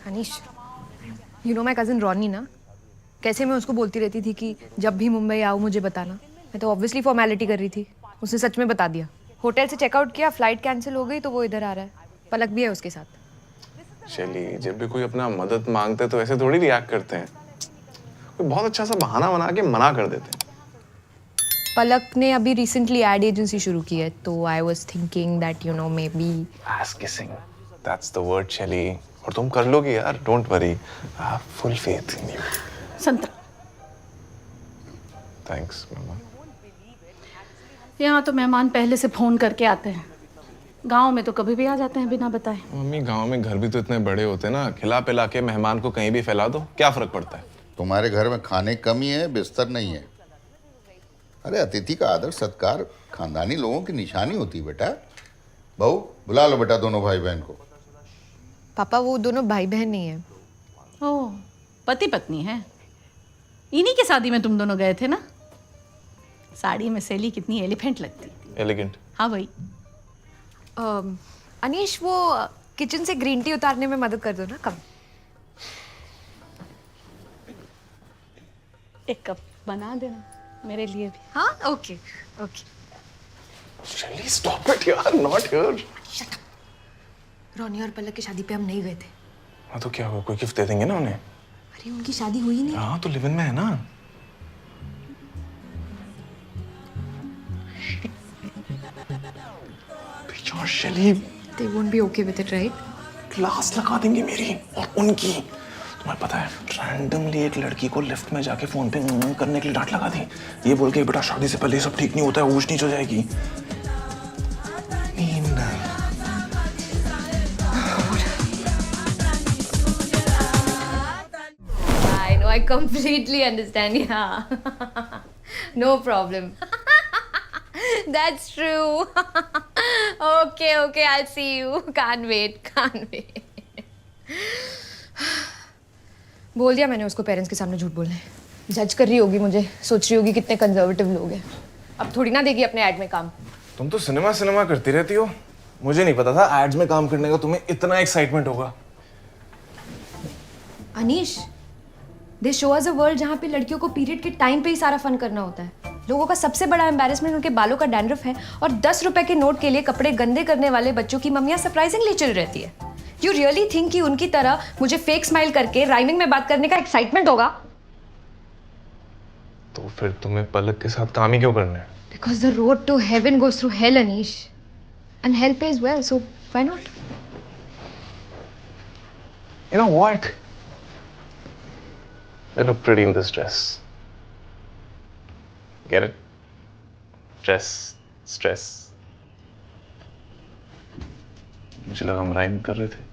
Anish, you know my cousin Ronnie ना, कैसे मैं उसको बोलती रहती थी कि जब भी मुंबई आओ मुझे बताना। मैं तो ऑब्वियसली फॉर्मेलिटी कर रही थी, उसने सच में बता दिया। होटल से चेकआउट किया, फ्लाइट कैंसिल हो गई तो वो इधर आ रहा है। पलक भी है उसके साथ। शैली, जब भी कोई अपना मदद मांगते तो ऐसे थोड़ी रिएक्ट करते हैं। कोई बहुत अच्छा सा बहाना बना के मना कर देते हैं। पलक ने अभी रिसेंटली एड एजेंसी शुरू की है, तो I was thinking that you know may be Ass kissing, that's the word, शैली। और तुम कर लोगी यार, don't worry, I have full faith in you. संतरा, थैंक्स मामा। यहाँ तो मेहमान पहले से फोन करके आते हैं। गांव में तो कभी भी आ जाते हैं बिना बताए। मम्मी, गांव में घर भी तो इतने बड़े होते हैं ना, खिला पिला के मेहमान को कहीं भी फैला दो, क्या फर्क पड़ता है। तुम्हारे घर में खाने की कमी है, बिस्तर नहीं है। अरे अतिथि का आदर सत्कार खानदानी लोगों की निशानी होती है बेटा। बहू, बुला लो बेटा दोनों भाई बहन को। पापा वो दोनों भाई बहन नहीं है। ओह, पति पत्नी है। इन्हीं की शादी में तुम दोनों गए थे ना? साड़ी में सेली कितनी एलिफेंट लगती। एलिगेंट। हाँ भाई। अनीश, वो किचन से ग्रीन टी उतारने में मदद कर दो ना। कम एक कप बना देना मेरे लिए भी। हाँ, ओके ओके। शैली, स्टॉप इट यार, नॉट हियर। रोनी और पलक की शादी पे हम नहीं गए थे। हाँ तो क्या हुआ, कोई गिफ्ट दे देंगे ना उन्हें। अरे उनकी शादी हुई नहीं। हाँ तो लिव इन में है ना। बेचार शैली, They won't be okay with it, right? Class लगा देंगे मेरी और उनकी। तुम्हें पता है, रैंडमली एक लड़की को लिफ्ट में जाके फोन पे करने के लिए डांट लगा दी, ये बोल के बेटा शादी से पहले ये सब ठीक नहीं होता है, ऊंच नीच हो जाएगी। I know, I completely understand. Yeah. No problem. That's true. Okay, okay, I'll see you. Can't wait, can't wait. बोल दिया मैंने उसको पेरेंट्स के सामने झूठ बोलने। जज कर रही होगी मुझे, सोच रही होगी कितने कंजर्वेटिव लोग हैं। अब थोड़ी ना देगी अपने एड में काम। तुम तो सिनेमा सिनेमा करती रहती हो, मुझे नहीं पता था एड्स में काम करने का तुम्हें इतना एक्साइटमेंट होगा। अनीश, दे शो अस अ वर्ल्ड जहाँ पे लड़कियों को पीरियड के टाइम पे ही सारा फन करना होता है। लोगों का सबसे बड़ा एम्बैरेसमेंट उनके बालों का डैंड्रफ है, और 10 रुपए के नोट के लिए कपड़े गंदे करने वाले बच्चों की मम्मियाँ सरप्राइजिंगली चिल रहती है। यू रियली थिंक कि उनकी तरह मुझे फेक स्माइल करके राइमिंग में बात करने का एक्साइटमेंट होगा? तो फिर तुम्हें पलक के साथ काम ही क्यों करना है? Because the road to heaven goes through hell, Anish. And hell pays well, so why not? You know what? I look pretty in this dress. Get it? Dress, stress. मुझे लगा हम राइम कर रहे थे।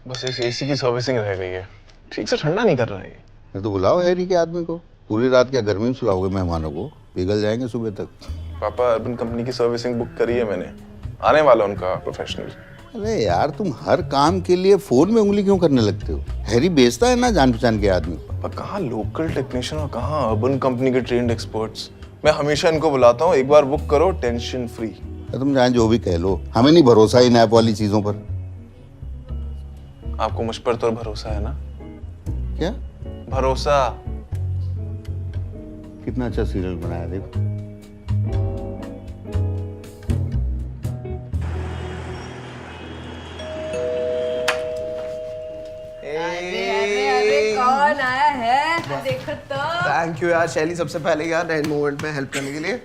बस इस एसी की servicing रह गई है, ठीक से ठंडा नहीं कर रहा है ये। तो बुलाओ हैरी के आदमी को। पूरी रात क्या गर्मी में सुलाओगे मेहमानों को? पिघल जाएंगे सुबह तक। पापा, अर्बन कंपनी की सर्विसिंग बुक करी है मैंने, आने वाला उनका प्रोफेशनल। अरे यार, तुम हर काम के लिए फोन में उंगली क्यों करने लगते हो? हैरी बेचता है ना जान पहचान के आदमी। पर कहाँ लोकल टेक्नीशियन और कहाँ अर्बन कंपनी के ट्रेंड एक्सपर्ट्स। मैं हमेशा इनको बुलाता हूँ, एक बार बुक करो, टेंशन फ्री। तुम चाहे जो भी कह लो, हमें नहीं भरोसा इन ऐप वाली चीजों पर। आपको मुझ पर तो भरोसा है ना? क्या भरोसा? कितना अच्छा सीरियल बनाया देखो। अरे कौन आया है? देखो तो। थैंक यू यार शैली, सबसे पहले यार रेन मूवमेंट में हेल्प करने के लिए।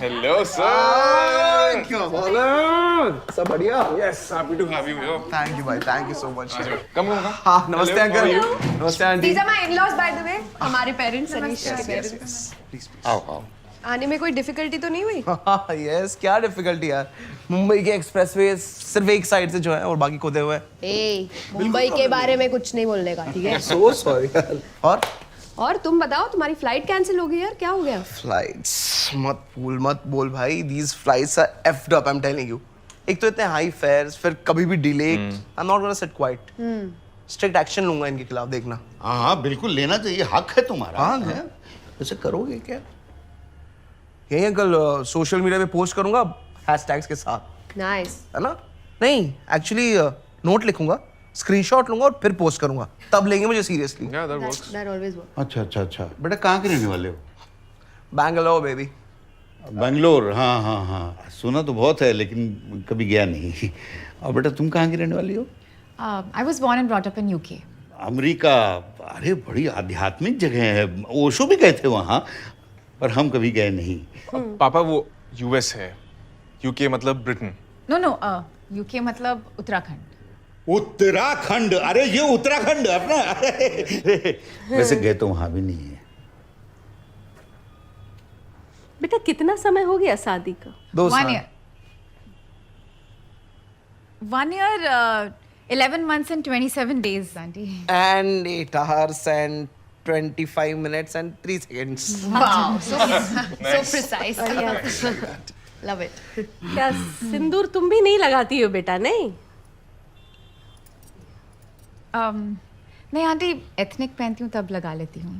Hello sir. क्या हाल है? सब बढ़िया? Yes, happy to have you. Thank you भाई, थैंक यू सो मच। कम होगा। हाँ, नमस्ते अंकल। नमस्ते aunty. These are my in-laws, by the way. हमारे पेरेंट्स, अनीश के पेरेंट्स। आओ आओ। आने में कोई डिफिकल्टी तो नहीं हुई? हाँ यस, क्या डिफिकल्टी यार। मुंबई के एक्सप्रेसवे सिर्फ एक साइड से जो है और बाकी खुदे हुए हैं। मुंबई के बारे में कुछ नहीं बोलने का, ठीक है? सो सॉरी यार। और तुम बताओ, तुम्हारी फ्लाइट कैंसिल हो गई यार, क्या हो गया? फ्लाइट्स मत बोल भाई। These flights are effed up, I am telling you. एक तो इतने हाई फेयर्स, फिर कभी भी डिले। I am not gonna sit quiet. Strict action लूंगा इनके खिलाफ, देखना। हाँ हाँ बिल्कुल लेना चाहिए, हक है तुम्हारा। हाँ, हैं? वैसे करोगे क्या? यही अंकल सोशल मीडिया पे पोस्ट करूंगा हैशटैग्स के साथ, नाइस। है ना? नहीं एक्चुअली नोट लिखूंगा, स्क्रीनशॉट लूंगा और फिर पोस्ट करूंगा, तब लेंगे मुझे seriously. Yeah, that works. That always work. अच्छा अच्छा अच्छा, बेटा कहाँ के रहने वाले हो? बैंगलोर बेबी। बेंगलोर, हाँ हाँ हाँ, सुना तो बहुत है लेकिन कभी गया नहीं। और बेटा तुम कहाँ की रहने वाली हो? I was born and brought up in UK. America, अरे बड़ी आध्यात्मिक जगह है, ओशो भी गए थे वहाँ, पर हम कभी गए नहीं। पापा वो यूएस है, यूके मतलब ब्रिटेन। No, UK मतलब उत्तराखंड। उत्तराखंड, अरे ये उत्तराखंड अपना। वैसे गए तो वहाँ भी नहीं है। बेटा कितना समय हो गया शादी का? 2 One साल। year. 1 year, 11 months and 27 days, auntie. And 8 hours and 25 minutes and 3 seconds. Wow, so precise. Love it. क्या सिंदूर तुम भी नहीं लगाती हो बेटा? नहीं नहीं आंटी, एथनिक पहनती हूँ तब लगा लेती हूँ।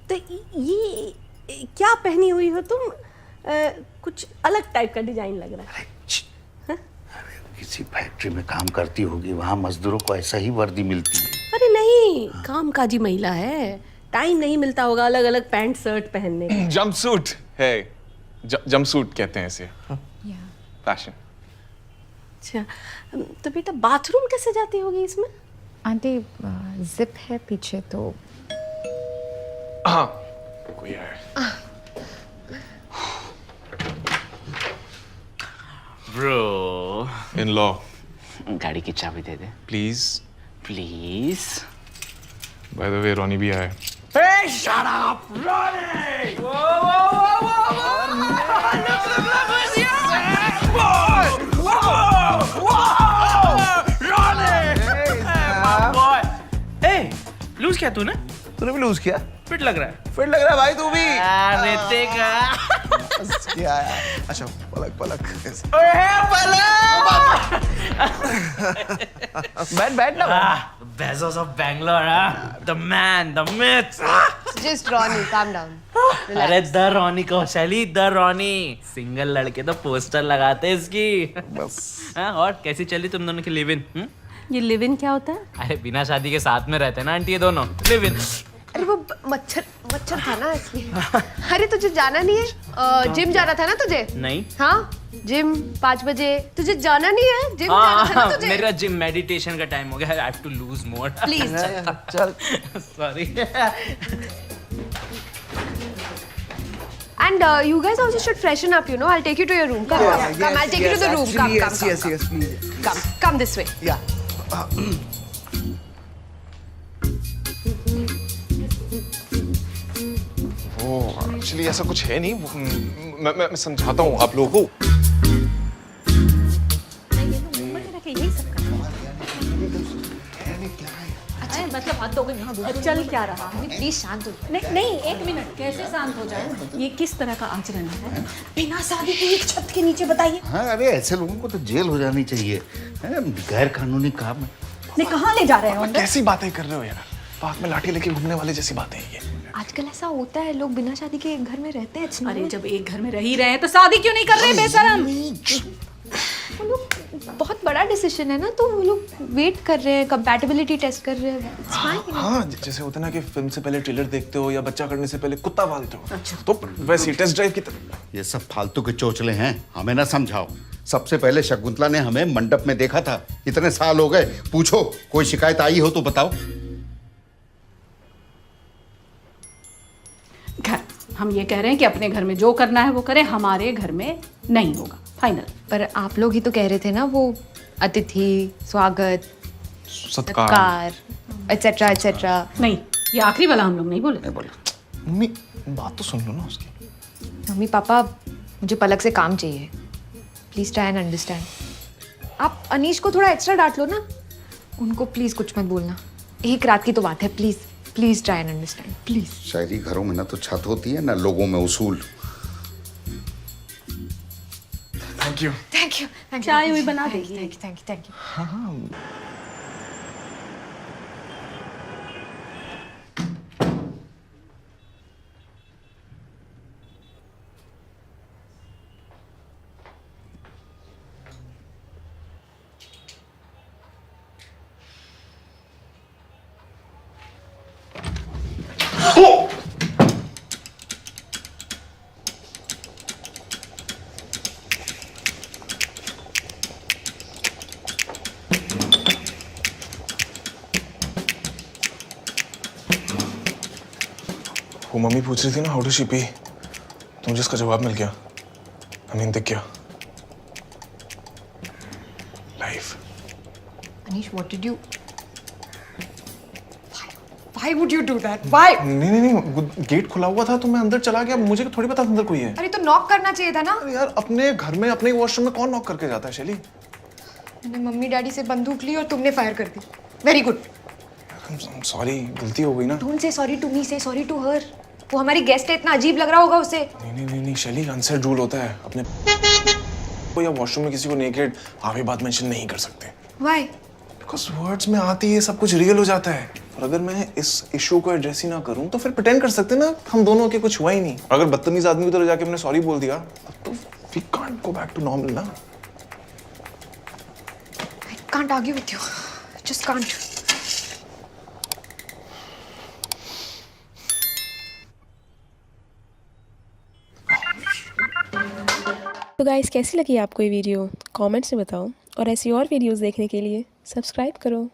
तो ये क्या पहनी हुई हो तुम? कुछ अलग टाइप का डिजाइन लग रहा है। किसी फैक्ट्री में काम करती होगी, वहाँ मजदूरों को ऐसा ही वर्दी मिलती है। अरे नहीं, कामकाजी महिला है, टाइम नहीं मिलता होगा अलग अलग पैंट शर्ट पहनने का। जंपसूट है, जंपसूट कहते हैं इसे, फैशन। अच्छा, तो बेटा बाथरूम कैसे जाती होगी इसमें? आंटी जिप है पीछे तो। हाँ कोई है। ब्रो, इन लॉ गाड़ी की चाबी दे दे please. Please. By the way Ronnie भी आया। Hey, shut up, Ronnie! Whoa, whoa, whoa, whoa, whoa! Look who's here! Boy! Whoa! Whoa! Ronnie! Hey, my boy! Hey, lose क्या तूने? तूने भी लूज किया? फिट लग रहा है। फिट लग रहा है भाई तू भी। ऋतिक। बस क्या यार। अच्छा पलक पलक ऐसे। बैठ ना। Bezos of Bangalore, the man, the myth. Just Ronnie, calm down. अरे द रॉनी को शैली, द रॉनी सिंगल लड़के तो पोस्टर लगाते हैं इसकी। बस। हाँ, और कैसी चली तुम दोनों की लिव इन? ये लिव इन क्या होता है? अरे बिना शादी के साथ में रहते हैं ना आंटी ये दोनों, लिव इन। अरे वो मच्छर था ना इसलिए। अरे तुझे जाना नहीं है? जिम जाना था ना तुझे? नहीं। हाँ जिम 5 बजे। तुझे जाना नहीं है? जिम जाना था ना तुझे? मेरा जिम मेडिटेशन का टाइम हो गया। I have to lose more. Please चल। Sorry. And you guys also should freshen up, you know. I'll take you to your room. Come, I'll take you to the room. Come, Yes, please. come this way. Yeah. Oh actually ऐसा कुछ है नहीं। मैं समझाता हूँ आप लोगों को। मतलब हाथ धोके चल क्या रहा है? प्लीज शांत हो। नहीं, एक मिनट, कैसे शांत हो जाए? ये किस तरह का आचरण है? बिना शादी के एक छत के नीचे बताइए। हाँ अरे ऐसे लोगों को तो जेल हो जानी चाहिए, गैर कानूनी काम है। नहीं, कहाँ ले जा रहे हो? कैसी बातें कर रहे हो यार? पार्क में लाठी लेके घूमने वाले जैसी बातें हैं ये। आजकल ऐसा होता है, लोग बिना शादी के एक घर में रहते हैं। अरे जब एक घर में रह ही रहे हैं तो शादी क्यों नहीं कर रहे बेशरम? वो लोग बहुत बड़ा डिसीजन है ना, तो वो लोग वेट कर रहे हैं, कंपैटिबिलिटी टेस्ट कर रहे हैं। It's fine. हाँ जैसे होता है ना कि फिल्म से पहले ट्रेलर देखते हो या बच्चा करने से पहले कुत्ता पालते हो। अच्छा। तो वैसे टेस्ट ड्राइव की तरह। ये सब फालतू के चोचले हैं, हमें ना समझाओ। सबसे पहले शकुंतला ने हमें मंडप में देखा था, इतने साल हो गए। पूछो कोई शिकायत आई हो तो बताओ। घर, हम ये कह रहे हैं कि अपने घर में जो करना है वो करें, हमारे घर में नहीं होगा, फाइनल। पर आप लोग ही तो कह रहे थे ना, वो अतिथि स्वागत सत्कार एटसेट्रा एटसेट्रा। नहीं, ये आखिरी वाला हम लोग नहीं बोले। नहीं बोले। मम्मी बात तो सुन लो ना उसकी। मम्मी पापा मुझे पलक से काम चाहिए, प्लीज ट्राई एंड अंडरस्टैंड। आप अनीश को थोड़ा एक्स्ट्रा डांट लो ना, उनको प्लीज कुछ मत बोलना। एक रात की तो बात है, please please try and understand please. शहरी घरों में ना तो छत होती है ना लोगों में उसूल। Thank you. Thank you. चाय हुई बना देगी। Thank you. हाँ वो मम्मी पूछ रही थी ना हाउ डू शी पी, तो मुझे इसका जवाब मिल गया। I mean, दिख गया। Life. Anish, what did you? Why would you do that? Why? नहीं, गेट खुला हुआ था तो मैं अंदर चला गया, मुझे थोड़ी पता अंदर कोई है। अरे तो नॉक करना चाहिए था ना। अरे यार, अपने घर में अपने वॉशरूम में कौन नॉक करके जाता है शैली? मैंने मम्मी डैडी से बंदूक ली और तुमने फायर कर दी। Very good. सॉरी, गलती हो गई ना। Don't say sorry to me, से सॉरी टू हर। वो हमारी गेस्ट है, इतना अजीब लग रहा होगा उसे। नहीं शैली, अनसेड रूल होता है अपने को या वॉशरूम में किसी को नेकेड आगे बात मेंशन नहीं कर सकते। Why? बिकॉज वर्ड्स में आते ही सब कुछ रियल हो जाता है। और अगर मैं इस इशू को एड्रेस ही ना करूं तो फिर प्रिटेंड कर सकते ना हम दोनों के कुछ हुआ ही नहीं। और अगर बदतमीज आदमी की तरह जाके मैंने सॉरी बोल दिया तो we can't go back to normal ना। I can't argue with you. Just can't. तो गाइस, कैसी लगी आपको ये वीडियो? कमेंट्स में बताओ और ऐसी और वीडियोस देखने के लिए सब्सक्राइब करो।